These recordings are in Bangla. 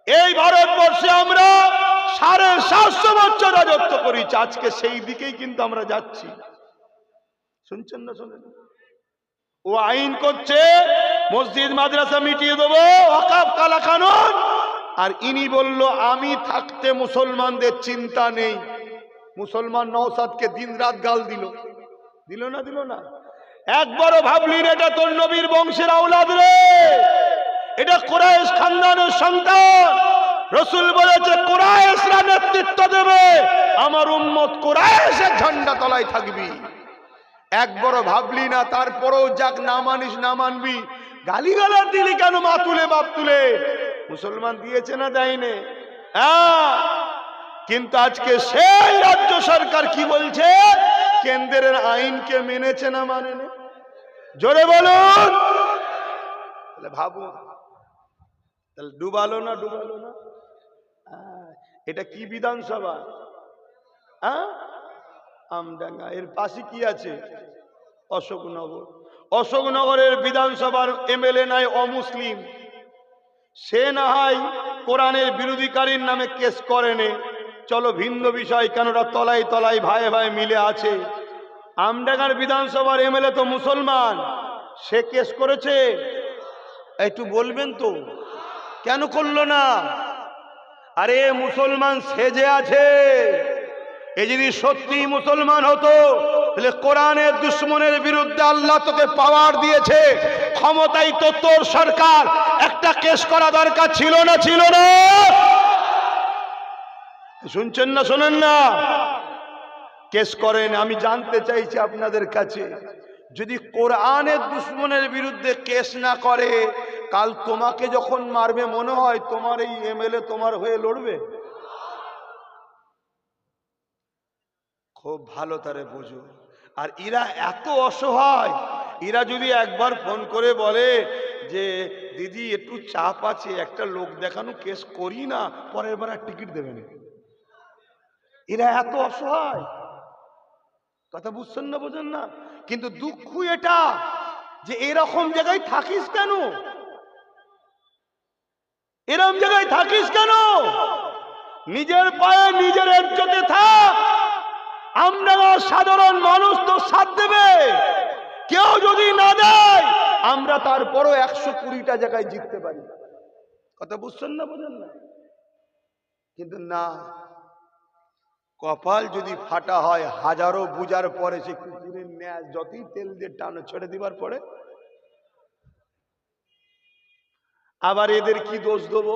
এই ভারতবর্ষে আমরা 750 বছর রাজত্ব করেছি, আজকে সেই দিকেই কিন্তু আমরা যাচ্ছি। শুনছেন না শোনেন? ও আইন করছে মসজিদ মাদ্রাসা মিটিয়ে দেবো, ওয়াকফ কালা কানুন, আর ইনি বলল আমি থাকতে মুসলমানদের চিন্তা নেই। মুসলমান নওশাদকে দিন রাত গাল দিল, দিল না দিল না? একবারও ভাবলি না এটা তোর নবীর বংশের আওলাদ রে, এটা কুরাইশ খানদানের সন্তান। রাসূল বলেছে কুরাইশরা নেতৃত্ব দেবে, আমার উম্মত কুরাইশের ঝান্ডা তলায় থাকবি। একবারও ভাবলি না? তারপরেও যাক না মানিস না মানবি, গালিগালাজ দিলি কেন? মা তুলে বাপ তুলে মুসলমান দিয়েছে না দেয়নি? হ্যাঁ, কিন্তু আজকে সেই রাজ্য সরকার কি বলছে? কেন্দ্রের আইনকে মেনেছে না মানেনি? জোরে বলুন। তাহলে ভাবুন, তাহলে ডুবালো না ডুবালো না? এটা কি বিধানসভা? হ্যাঁ, আমডাঙ্গা। এর পাশে কি আছে? অশোকনগর। অশোকনগরের বিধানসভার এমএলএ নাই অমুসলিম, সে না হয় কোরআনের বিরোধীকারীর নামে কেস করেনি, চলো ভিন্ন বিষয়, কেনরা তলায় তলায় ভাই ভাই মিলে আছে। আমডাঙ্গার বিধানসভার এমএলএ তো মুসলমান, সে কেস করেছে? একটু বলবেন তো কেন করলো না? আরে মুসলমান সেজে আছে, এ যদি সত্যি মুসলমান হতো তাহলে কোরআনের দুশ্মনের বিরুদ্ধে আল্লাহ তোকে পাওয়ার দিয়েছে, ক্ষমতায় তো তোর সরকার, একটা কেস করা দরকার ছিল না? ছিল না? শুনছেন না শোনেন না? কেস করেন। আমি জানতে চাইছি আপনাদের কাছে, যদি কোরআনের দুশ্মনের বিরুদ্ধে কেস না করে, কাল তোমাকে যখন মারবে মনে হয় তোমার এই এমএলএ তোমার হয়ে লড়বে? খুব ভালো তারে বোঝো। আর এরা এত অসহায়, এরা যদি একবার ফোন করে বলে যে দিদি একটু চাপ আছে, একটা লোক দেখানো কেস করি না, পরের বার আর টিকিট দেবে না। এরা এত অসহায়, কথা বুঝছেন না বোঝেন না? কিন্তু দুঃখ এটা যে এরকম জায়গায় থাকিস কেন? এরকম জায়গায় থাকিস কেন? নিজের পায়ে নিজের ইজ্জতে থাক। আমরা সাধারণ মানুষ তো সাথ দেবে, কেউ যদি না দেয় আমরা তারপরও 120টা জায়গায় জিততে পারি। কথা বুঝছেন না বোঝেন না? কিন্তু না, কপাল যদি ফাটা হয়, হাজারো বুঝার পরে সে কুকুরের ন্যায় যতই তেল দিয়ে টানো ছেড়ে দিবার পরে আবার এদের কি দোষ দেবো?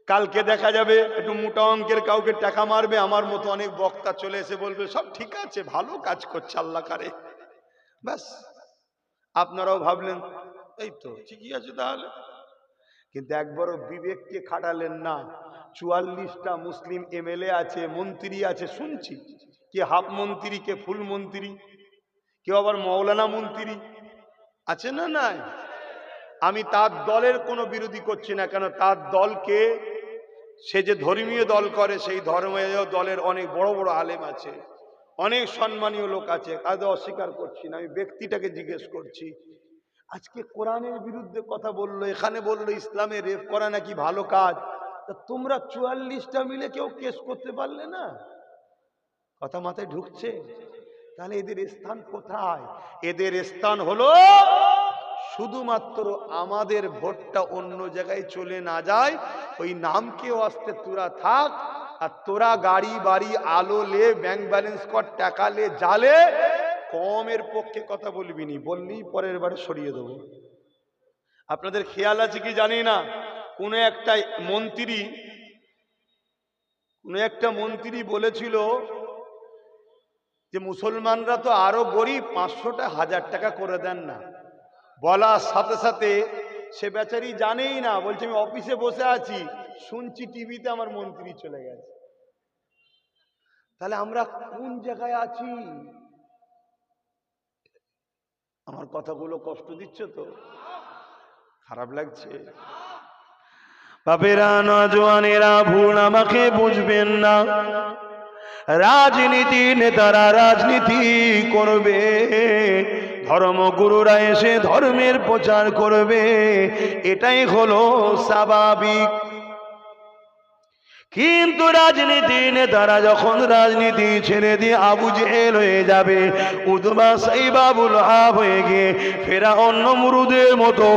কালকে দেখা যাবে একটু মোটা অঙ্কের কাউকে টাকা মারবে, আমার মতো অনেক বক্তা চলে এসে বলবে সব ঠিক আছে, ভালো কাজ করছে আল্লাহ কারে, ব্যাস আপনারাও ভাবলেন এই তো ঠিকই আছে তাহলে। কিন্তু একবারও বিবেককে খাটালেন না। 44টা মুসলিম এমএলএ আছে, মন্ত্রী আছে, শুনছি কে হাফ মন্ত্রী, কে ফুল মন্ত্রী, কেউ আবার মৌলানা মন্ত্রী আছে না? নাই। আমি তার দলের কোনো বিরোধী করছি না, কেন তার দলকে, সে যে ধর্মীয় দল করে সেই ধর্মীয় দলের অনেক বড় বড় আলেম আছে, অনেক সম্মানীয় লোক আছে, কাজে অস্বীকার করছি না, আমি ব্যক্তিটাকে জিজ্ঞেস করছি। আজকে কোরআনের বিরুদ্ধে কথা বললো, এখানে বললো ইসলামে রেপ করা নাকি ভালো কাজ, তা তোমরা 44টা মিলে কেউ কেস করতে পারলে না? কথা মাথায় ঢুকছে? তাহলে এদের স্থান কোথায়? এদের স্থান হলো শুধুমাত্র আমাদের ভোটটা অন্য জায়গায় চলে না যায়, ওই নামকে আসতে তোরা থাক, আর তোরা গাড়ি বাড়ি আলো লে, ব্যাংক ব্যালেন্স কর, টাকা লে, জালে, কমের পক্ষে কথা বলবি নি, বললেই পরের বারে সরিয়ে দেবো। আপনাদের খেয়াল আছে কি জানি না, কোন একটা মন্ত্রী বলেছিল যে মুসলমানরা তো আরো গরিব, 500টা 1000 টাকা করে দেন না। বলার সাথে সাথে সে বেচারি জানেই না, বলছে আমি অফিসে বসে আছি, শুনছি টিভিতে আমার মন্ত্রী চলে গেছে। তাহলে আমরা কোন জায়গায় আছি? আমার কথাগুলো কষ্ট দিচ্ছে তো? খারাপ লাগছে? বাপেরা, নজওয়ানেরা, ভুল আমাকে বুঝবেন না। রাজনীতি নেতারা রাজনীতি করবে, ধর্মগুরুরা এসে ধর্মের প্রচার করবে, এটাই হলো স্বাভাবিক। কিন্তু রাজনীতি নেতারা যখন রাজনীতি ছেড়ে দিয়ে আবু জেহেল হয়ে যাবে, উতবা সাইবা আবু লাহাব হয়ে গিয়ে ফেরাউন নমরুদের মতো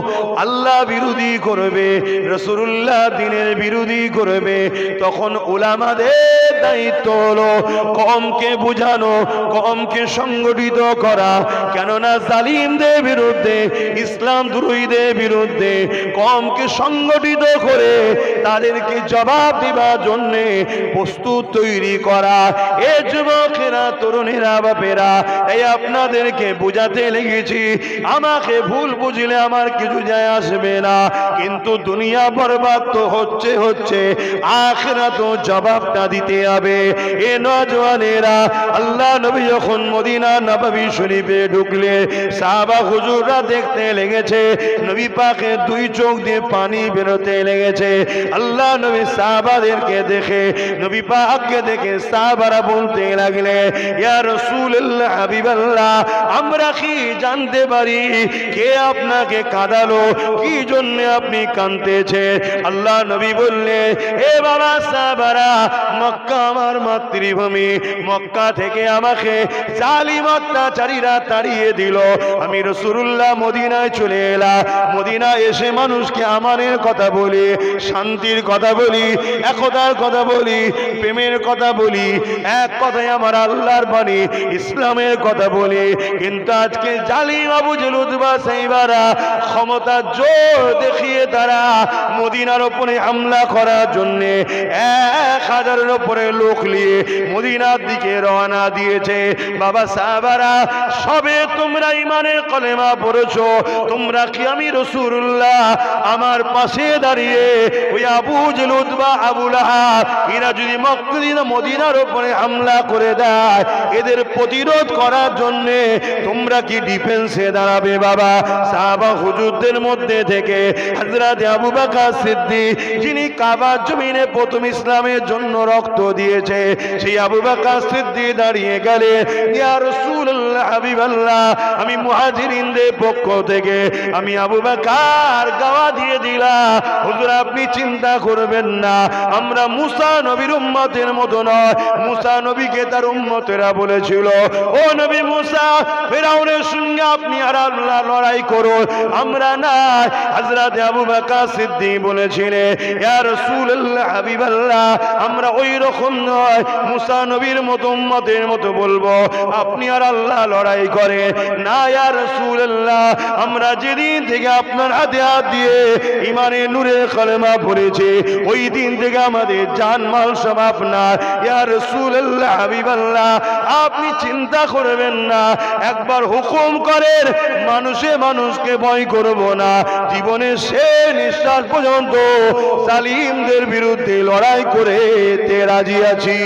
আল্লাহ বিরোধী করবে, রাসূলুল্লাহ দ্বীনের বিরোধী করবে, তখন উলামাদের দায়িত্ব হলো কওমকে বুঝানো, কওমকে সংগঠিত করা। কেননা জালিমদের বিরুদ্ধে, ইসলাম দ্রোহীদের বিরুদ্ধে কওমকে সংগঠিত করে তাদেরকে জবাব দেবার জন্য প্রস্তুত তৈরি করা। এ যুবকেরা, তরুণেরা, বাপেরা, এই আপনাদেরকে বোঝাতে লেগেছি। আমাকে ভুল বুঝলে আমার কিছু যায় আসবে না, কিন্তু দুনিয়া বরবাদ তো হচ্ছে, আখিরাতও জবাবটা দিতে হবে। এ নওজওয়ানেরা, আল্লাহ নবী যখন মদিনা নববী শরীফে ঢুকলে সাহাবা হুজুররা দেখতে লেগেছে নবী পাকের দুই চোখ দিয়ে পানি বেরোতে লেগেছে। আল্লাহ নবী সাহাবাদেরকে দেখে, নবী পাককে দেখে সাহাবারা বলতে লাগলে, ইয়া রাসূলুল্লাহ, হাবিবাল্লাহ, আমরা কি জানতে পারি কে আপনাকে কাঁদালো, কি জন্য আপনি কাঁদতেছে? আল্লাহ নবী বললে, এ বাবা সাহাবারা, মক্কা আমার মাতৃভূমি, মক্কা থেকে আমাকে জালিম অত্যাচারীরা তাড়িয়ে দিল, আমি রাসূলুল্লাহ মদিনায় চলে এলাম। মদিনায় এসে মানুষকে আমানের কথা বলি, শান্তির কথা বলি, একতার কথা বলি, প্রেমের কথা বলি, এক কথায় আমার আল্লাহর বাণী ইসলামের কথা বলি। কিন্তু আজকে জালিম আবু জেহেল, উতবা, সাইবারা ক্ষমতার জোর দেখিয়ে তারা মদিনার উপরে হামলা করার জন্য 1000-এর উপরে লোক নিয়ে মদিনার দিকে রওনা দিয়েছে। বাবা সাহাবারা, সবে তোমরা ইমানের কলেমা পড়েছো, তোমরা কি আমি রাসূলুল্লাহ আমার পাশে দাঁড়িয়ে ওই আবু জেহেল, উতবা, আবু লাহাব এরা যদি মদিনার উপরে হামলা করে দেয়, এদের প্রতিরোধ করার জন্য তোমরা কি ডিফেন্সে দাঁড়াবে? বাবা সাহাবা হুজুরদের মধ্যে থেকে হযরত আবু বকর সিদ্দিক, যিনি কাবার জমিনে প্রথম ইসলামের জন্য রক্ত দিয়েছে, সেই আবু বকর সিদ্দিক দাঁড়িয়ে গেলে, ইয়া রাসূলুল্লাহ, হাবিবাল্লাহ, আমি মুহাজিরিনদের পক্ষ থেকে আমি আবু বকর গাওয়া দিয়ে দিলাম, হুজুর আপনি চিন্তা করবেন না, আমরা মুসা নবীর উম্মতের মতো নয়। মুসা নবীকে তার উম্মতেরা বলেছিল, ও নবী মুসা, ফেরাউনের সঙ্গে আপনি আর আল্লাহ লড়াই করুন, আমরা না। হযরত আবু বকর সিদ্দিক বলেছিলেন, ইয়া রাসূলুল্লাহ, হাবিবাল্লাহ, আমরা ওই রকম নয়, মুসা নবীর মতো উম্মতের মতো বলবো, আপনি আর আল্লাহ লড়াই করে না। ইয়া রাসূলুল্লাহ, আমরা যেদিন থেকে আপনার হাতে হাত দিয়ে ইমানের নূরে কলেমা পড়েছি, ওই দিন থেকে আমাদের জানমাল সব আপনার। ইয়া রাসূলুল্লাহ, হাবিবাল্লাহ, আপনি চিন্তা করবেন না, একবার হুকুম করেন, মানুষকে ভয় করব না, জীবনের শেষ নিঃশ্বাস পর্যন্ত জালিমদের বিরুদ্ধে লড়াই করে রাজি আছি।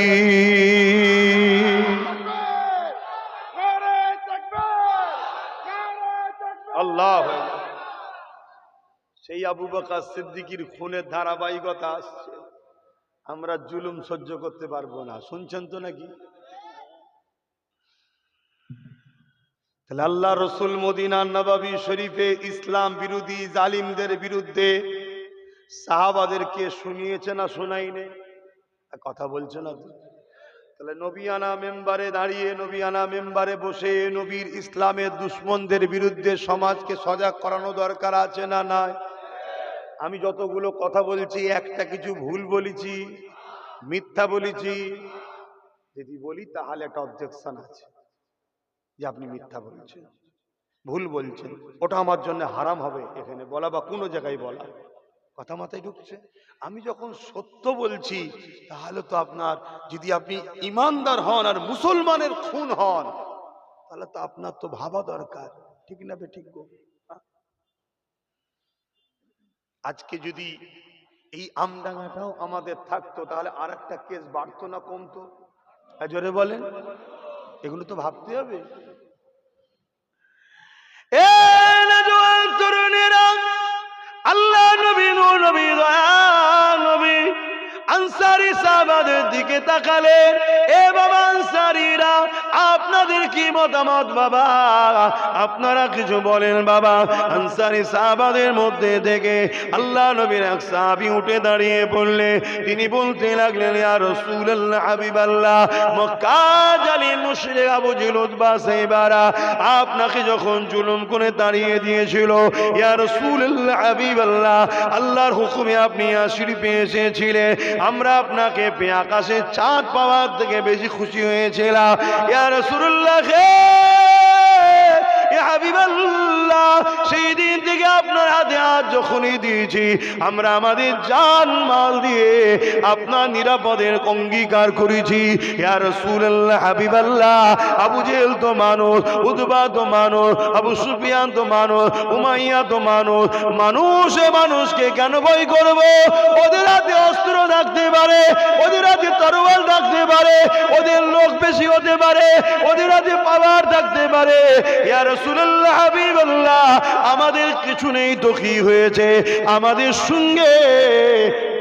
আল্লাহ, সেই আবু বকর সিদ্দিকীর খুনের ধারাবাহিকতা আসছে। আমরা জুলুম সহ্য করতে পারবো না, শুনছেন তো নাকি? তাহলে আল্লাহ রসুল মদিনা নববী শরীফে ইসলাম বিরোধী জালিমদের বিরুদ্ধে সাহাবাদেরকে শুনিয়েছে না শোনাইনে? কথা বলছে না তো? তাহলে নবিয়ানা মেম্বারে দাঁড়িয়ে, নবিয়ানা মেম্বারে বসে নবীর ইসলামের দুশ্মনদের বিরুদ্ধে সমাজকে সজাগ করানো দরকার আছে না নাই? আমি যতগুলো কথা বলছি, একটা কিছু ভুল বলেছি, মিথ্যা বলেছি? যদি বলি তাহলে একটা অবজেকশন আছে যে আপনি মিথ্যা বলছেন, ভুল বলছেন, ওটা আমার জন্য হারাম হবে এখানে বলা বা কোনো জায়গায় বলা। কথা মাথায় ঢুকছে? আমি যখন সত্য বলছি, তাহলে তো আপনার, যদি আপনি ইমানদার হন আর মুসলমানের খুন হন, তাহলে তো আপনার তো ভাবা দরকার, ঠিক না বে ঠিক গো? আজকে যদি এই আমডাঙ্গাটাও আমাদের থাকতো, তাহলে আর একটা কেস বাড়তো না কমতো? জোরে বলেন, এগুলো তো ভাবতে হবে। আল্লাহ নবী, নবী, নবী আনসারী সাহাবাদের দিকে তাকালেন, এ বাবা আনসারীরা আপনাদের কি মতামত বাবা, আপনারা কিছু বলেন বাবা। আনসারী সাহাবাদের মধ্যে থেকে আল্লাহ নবীর এক সাহাবী উঠে দাঁড়িয়ে পড়লে তিনি বলতে লাগলেন, ইয়া রাসূলুল্লাহ হাবিবাল্লাহ, মক্কা জালিম মুশরিক আবু জেহেল উতবা সাইবারা আপনাকে যখন জুলুম করে তাড়িয়ে দিয়েছিল, ইয়া রাসূলুল্লাহ হাবিবাল্লাহ, আল্লাহর হুকুমে আপনি আসির পেয়ে এসেছিলেন, আমরা আপনাকে পেয়ে আকাশের চাঁদ পাওয়ার থেকে বেশি খুশি হয়েছিলাম। ইয়া রাসূলুল্লাহ হাবিবাল্লাহ, সেই দিন থেকে আপনার হাতে হাত যখনই দিয়েছি আমরা আমাদের জান মাল দিয়ে আপনার নিরাপদের অঙ্গীকার করেছি। ইয়া রাসূলুল্লাহ হাবিবাল্লাহ, আবু জেহেল তো মানুষ, উতবা তো মানুষ, আবু সুফিয়ান তো মানুষ, উমাইয়া তো মানুষ, মানুষে মানুষকে কেন ভয় করব? ওদের হাতে অস্ত্র থাকতে পারে, ওদের হাতে তরোয়াল থাকতে পারে, ওদের লোক বেশি হতে পারে, ওদের হাতে পাওয়ার থাকতে পারে। ইয়া রাসূলুল্লাহ হাবিবাল্লাহ, আমাদের কিছু নেই তো কি হয়েছে, আমাদের সঙ্গে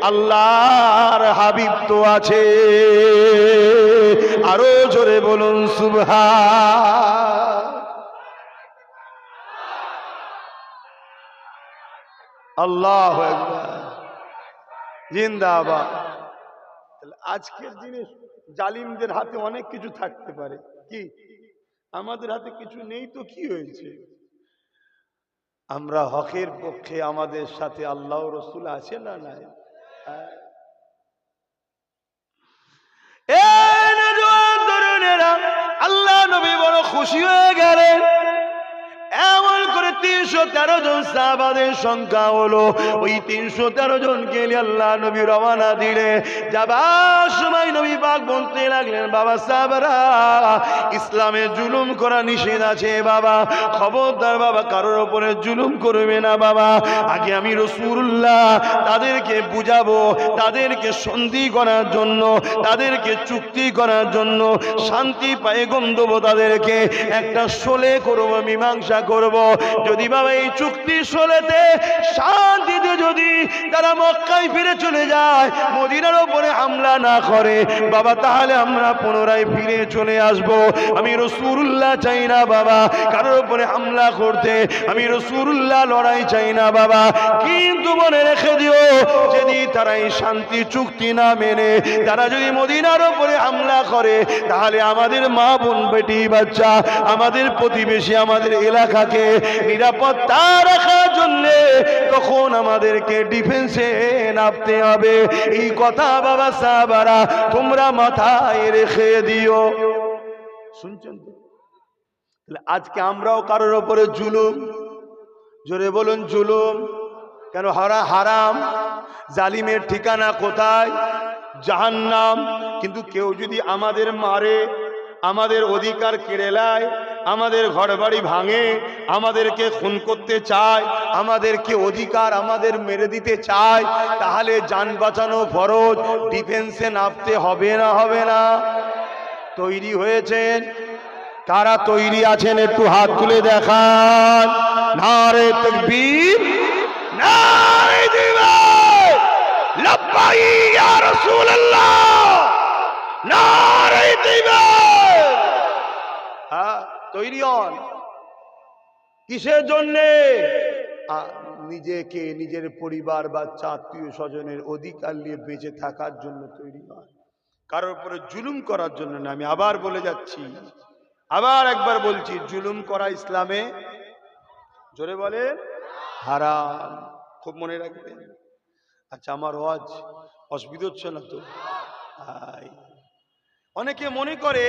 আল্লাহর হাবিব তো আছে। আরো জোরে বলুন সুবহান। আল্লাহু আকবার, জিন্দাবাদ। আজকের দিনে জালিমদের হাতে অনেক কিছু থাকতে পারে, কি আমাদের হাতে কিছু নেই তো কি হয়েছে? আমরা হকের পক্ষে, আমাদের সাথে আল্লাহ রাসূল আছে না নাই? আল্লাহ নবী বড় খুশি হয়ে গেলেন। এমন করে 313 জন সাহাবাদের সংখ্যা হলো। ওই 313 জনকে আল্লাহ নবী রওনা দিলে যাবার সময় নবী পাক বলতে লাগলেন, বাবা সাহাবারা, ইসলামে জুলুম করা নিষেধ আছে বাবা, খবরদার বাবা কারোর উপরে জুলুম করবে না বাবা। আগে আমি রাসূলুল্লাহ তাদেরকে বুঝাবো, তাদেরকে সন্ধি করার জন্য, তাদেরকে চুক্তি করার জন্য, শান্তি পায়গম দেবো, তাদেরকে একটা সোলে করবো, মীমাংসা করব। যদি বাবা এই চুক্তি সোলেতে শান্তিতে যদি তারা মক্কায় ফিরে চলে যায়, মদিনার উপরে হামলা না করে বাবা, তাহলে আমরা পুনরায় ফিরে চলে আসব। আমি রাসূলুল্লাহ চাই না বাবা কারোর উপরে হামলা করতে, আমি রাসূলুল্লাহ লড়াই চাই না বাবা। কিন্তু মনে রেখে দিও, যদি তারা এই শান্তি চুক্তি না মেনে তারা যদি মদিনার উপরে হামলা করে, তাহলে আমাদের মা বোন বেটি বাচ্চা, আমাদের প্রতিবেশী, আমাদের এলাকাকে নিরাপত্তা রাখার জন্য তখন আমাদেরকে ডিফেন্সে নামতে হবে। এই কথা বাবা সাহাবারা তোমরা মাথায় রেখে দিও। শুনছেন তো? আজকে আমরাও কারোর উপরে জুলুম, জোরে বলুন জুলুম কেন? হারাম, জালিমের ঠিকানা কোথায়? জাহান্নাম। কিন্তু কেউ যদি আমাদের মারে, আমাদের অধিকার কেড়ে নেয়, আমাদের ঘরবাড়ি ভাঙে, আমাদেরকে খুন করতে চায়, আমাদেরকে অধিকার আমাদের মেরে দিতে চায়, তাহলে জান বাঁচানো ফরজ, ডিফেন্সে নামতে হবে না? হবে না? তৈরি হয়েছেন? কারা তৈরি আছেন একটু হাত তুলে দেখান। নারে তাকবীর, নারে জিহাদ, লাব্বাইক ইয়া রাসূলুল্লাহ, নারে জিহাদ। হ্যাঁ, তৈরি হন। কিসের জন্যে? নিজেকে, নিজের পরিবার, বাচ্চা, আত্মীয় স্বজনের অধিকার নিয়ে বেঁচে থাকার জন্য তৈরি হন, কারোর উপরে জুলুম করার জন্য না। আমি আবার বলে যাচ্ছি, আবার একবার বলছি, জুলুম করা ইসলামে, জোরে বলেন, হারাম। খুব মনে রাখবেন। আচ্ছা, আমার ওয়াজ অসুবিধা হচ্ছে না তো? অনেকে মনে করে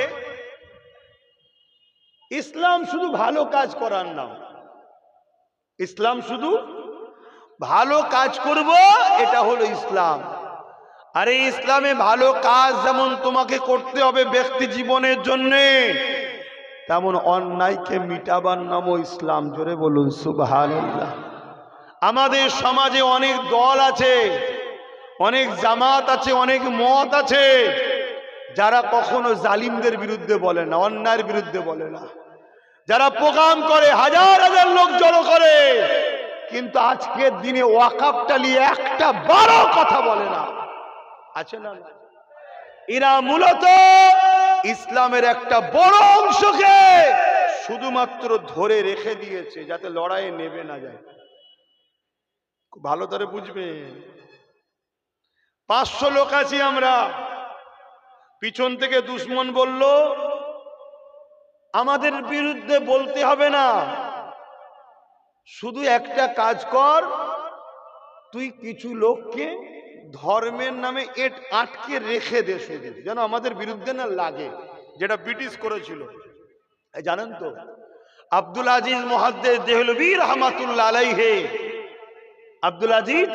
ইসলাম শুধু ভালো কাজ করার নাম, ইসলাম শুধু ভালো কাজ করব এটা হলো ইসলাম। আরে ইসলামে ভালো কাজ যেমন তোমাকে করতে হবে ব্যক্তি জীবনের জন্যে, তেমন অন্যায়কে মিটাবার নামও ইসলাম। জোরে বলুন সুবহানাল্লাহ। আমাদের সমাজে অনেক দল আছে, অনেক জামাত আছে, অনেক মত আছে, যারা কখনো জালিমদের বিরুদ্ধে বলে না, অন্যায়ের বিরুদ্ধে বলে না, যারা প্রোগ্রাম করে হাজার হাজার লোক জড়ো করে, কিন্তু আজকের দিনে ওয়াকাফটা নিয়ে একটা বড় কথা বলে না। আছে না? এরা মূলত ইসলামের একটা বড় অংশকে শুধুমাত্র ধরে রেখে দিয়েছে যাতে লড়াইয়ে নেবে না যায়। খুব ভালো করে বুঝবে। 500 লোক আছি আমরা, পিছন থেকে দুশমন বলল আমাদের বিরুদ্ধে বলতে হবে না, শুধু একটা কাজ কর, তুই কিছু লোককে ধর্মের নামে আটকে রেখে দে শুধু, যেন আমাদের বিরুদ্ধে না লাগে, যেটা ব্রিটিশ করেছিল। জানেন তো আব্দুল আজিজ মুহাদ্দিস দেহলভী রহমাতুল্লাহ আলাইহি, আব্দুল আজিজ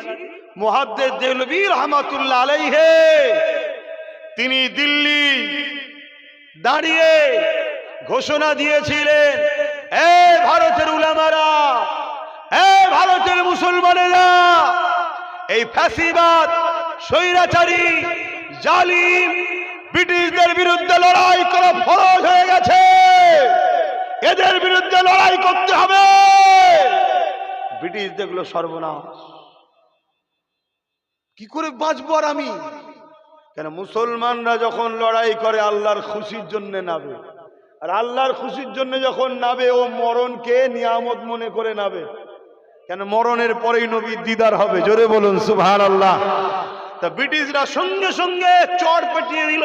মুহাদ্দিস দেহলভী রহমাতুল্লাহ আলাইহি, তিনি দিল্লি দাঁড়িয়ে ঘোষণা দিয়েছিলেন, এ ভারতের উলামারা, এ ভারতের মুসলমানেরা, এই ফ্যাসিবাদ স্বৈরাচারী জালিম ব্রিটিশদের বিরুদ্ধে লড়াই করা ফরজ হয়ে গেছে, এদের বিরুদ্ধে লড়াই করতে হবে। ব্রিটিশ দেখলো সর্বনাশ, কি করে বাঁচবো আর আমি? কেন মুসলমানরা যখন লড়াই করে আল্লাহর খুশির জন্য নাবে, আর আল্লাহর খুশির জন্য যখন নাবে ও মরণকে নিয়ামত মনে করে নাবে। কেন মরণের পরেই নবীর দিদার হবে, জোরে বলুন সুবহানাল্লাহ। তা ব্রিটিশরা সঙ্গে সঙ্গে চড় পেটিয়ে দিল।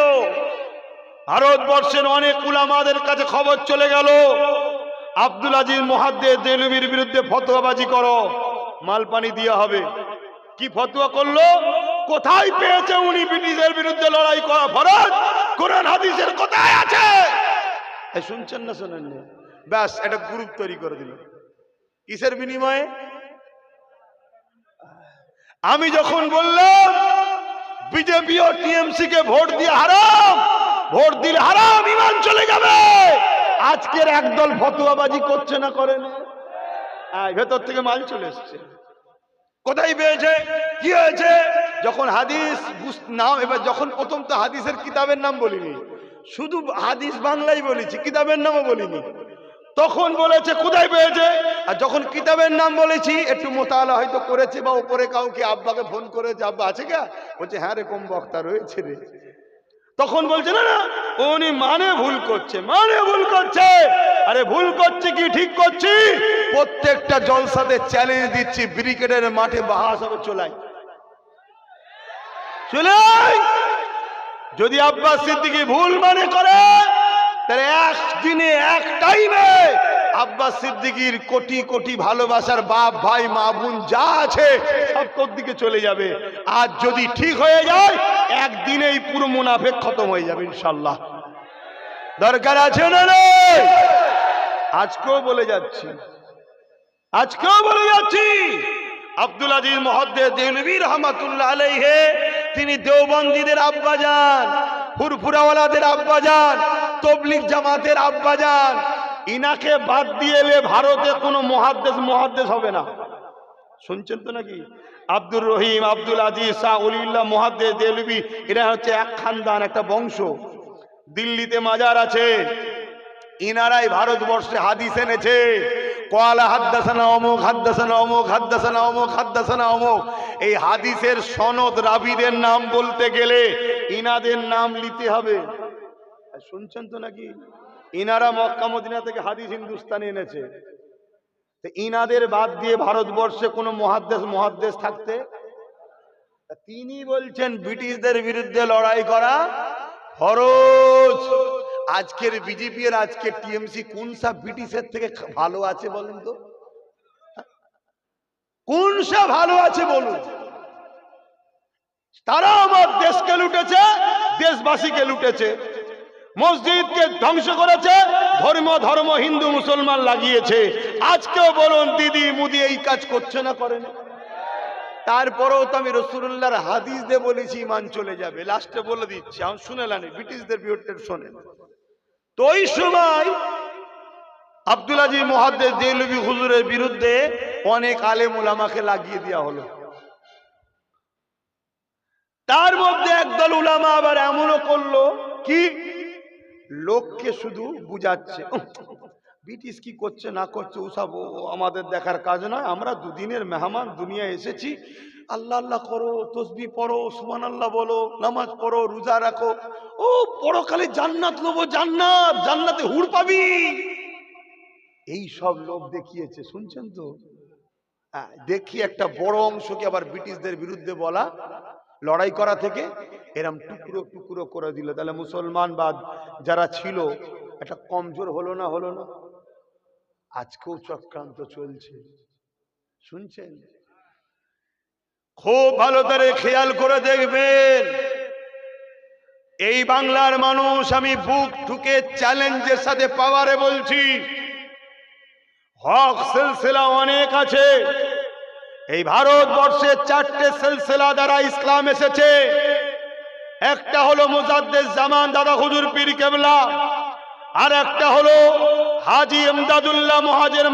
ভারতবর্ষের অনেক উলামাদের কাছে খবর চলে গেল, আব্দুল আজিজ মুহাদ্দিস দেহলভীর বিরুদ্ধে ফতোয়াবাজি করো, মাল পানি দেওয়া হবে। কি ফতোয়া করলো? কোথায় পেয়েছে উনি ব্রিটিশের বিরুদ্ধে লড়াই করা ফরজ? কোরআন হাদিসের কোথায় আছে? শুনছেন না শোনেন না? ব্যাস একটা গ্রুপ তৈরি করে দিল। কিসের বিনিময়ে? আমি যখন বললাম বিজেপি ও টিএমসি কে ভোট দিয়ে হারাম, ভোট দিলে হারাম, ঈমান চলে যাবে, আজকের একদল ফতোয়াবাজি করছে না, করে না? ভেতর থেকে মাল চলে এসছে। কোথায় পেয়েছে? কি হয়েছে? যখন হাদিস নাম, এবার যখন প্রথম তো হাদিসের কিতাবের নাম বলিনি, শুধু হাদিস বাংলাই বলেছি, কিতাবের নামও বলিনি, তখন বলেছে কোথায় পেয়েছে। আর যখন কিতাবের নাম বলেছি একটু মোতালা হয়তো করেছে, বা উপরে কাউকে আব্বাকে ফোন করেছে, আব্বা আছে কে? বলছে হ্যাঁ রে, কম বক্তা রয়েছে রে। তখন বলছে না না, উনি মানে ভুল করছে, মানে ভুল করছে। আরে ভুল করছে কি ঠিক করছি? প্রত্যেকটা জলসাতে চ্যালেঞ্জ দিচ্ছি, ব্রিগেডের মাঠে বাহাস হবে, চলাই চলাই। যদি আব্বাস সিদ্দিকী ভুল মানে করে, তাহলে একদিনে এক টাইমে আব্বাস সিদ্দিকীর কোটি কোটি ভালোবাসার বাপ ভাই মা বোন যা আছে সব তোর দিকে চলে যাবে। আর যদি ঠিক হয়ে যায়, একদিনেই পুরো মুনাফেক খতম হয়ে যাবে ইনশাল্লাহ। দরকার আছে না? আজকেও বলে যাচ্ছি, আজকেও বলে যাচ্ছি, আব্দুল আজিজ মুহাদ্দিস দেহলভী রহমাতুল্লাহ আলাইহি, তিনি দেওবন্দীদের আব্বাজান, ফুরফুরাওয়ালাদের আব্বাজান, তবলিগ জামাতের আব্বাজান। ইনাকে বাদ দিয়ে এলে ভারতে কোনো মুহাদ্দিস হবে না। শুনছেন তো নাকি? আব্দুর রহিম, আব্দুল আজিজ, শাহ ওলিউল্লাহ মুহাদ্দিস দেহলভী, এরা হচ্ছে এক খানদান, একটা বংশ। দিল্লিতে মাজার আছে, ইনারাই ভারতবর্ষে হাদিস এনেছে। কওয়ালা হাদ্দাসানা অমুক, হাদ্দাসানা অমুক, হাদ্দাসানা অমুক, হাদ্দাসানা অমুক। এই হাদিসের সনদ রাবিদের নাম বলতে গেলে ইনাদের নাম নিতে হবে। শুনছেন তো নাকি? ইনারা মক্কা মদিনা থেকে হাদিস হিন্দুস্তানে এনেছে। ইনাদের বাদ দিয়ে ভারতবর্ষে কোনো মুহাদ্দিস থাকতে? তিনি বলছেন ব্রিটিশদের বিরুদ্ধে লড়াই করা ফরজ। আজকের বিজেপি আর আজকের টিএমসি কোন সব ব্রিটিশের থেকে ভালো আছে বলুন তো? কোন সব ভালো আছে বলুন? তারা আমার দেশকে লুটেছে, দেশবাসীকে লুটেছে, মসজিদকে ধ্বংস করেছে, ধর্ম হিন্দু মুসলমান লাগিয়েছে। আজকেও বলুন দিদি মুদি এই কাজ করছে না, করে না? তারপরেও তো আমি রাসূলুল্লাহর হাদিস দিয়ে বলেছি ঈমান চলে যাবে। লাস্টে বলে দিচ্ছি, আমি শুনেলানি ব্রিটিশদের বিরুদ্ধে শোনেন। তো ওই সময় আব্দুল আজিজ মুহাদ্দিস দেহলভী হুজুরের বিরুদ্ধে অনেক আলেম উলামাকে লাগিয়ে দেওয়া হলো। তার মধ্যে একদল উলামা আবার এমনও করলো কি, লোককে শুধু বুঝাচ্ছে, ব্রিটিশ কি করছে না করছে ওসব আমাদের দেখার কাজ নয়। আমরা দুদিনের মেহমান, দুনিয়ায় এসেছি। আল্লাহ আল্লাহ করো, তসবিহ পড়ো, সুবহানাল্লাহ বলো, নামাজ পড়ো, রোজা রাখো। ও পরকালে জান্নাত লবো, জান্নাত, জান্নাতে হুড় পাবি, এই সব লোক দেখিয়েছে। শুনছেন তো? দেখি একটা বড় অংশকে আবার ব্রিটিশদের বিরুদ্ধে বলা, লড়াই করা থেকে এরম টুকরো টুকরো করে দিল। তাহলে মুসলমান বা যারা ছিল একটা কমজোর হলো না? হলো না? আজকেও চক্রান্ত চলছে, শুনছেন? খুব ভালো করে খেয়াল করে দেখবেন, এই বাংলার মানুষ, আমি বুক ঠুকে চ্যালেঞ্জের সাথে পাওয়ারে বলছি, হক সিলসিলা অনেক আছে। এই ভারতবর্ষে 4টে সিলসিলা দ্বারা ইসলাম এসেছে। একটা হলো মুজাদ্দেদ জামান দাদা হুজুর পীর কেবলা, আর একটা হলো হাজী ইমদাদুল্লাহ মুহাজির।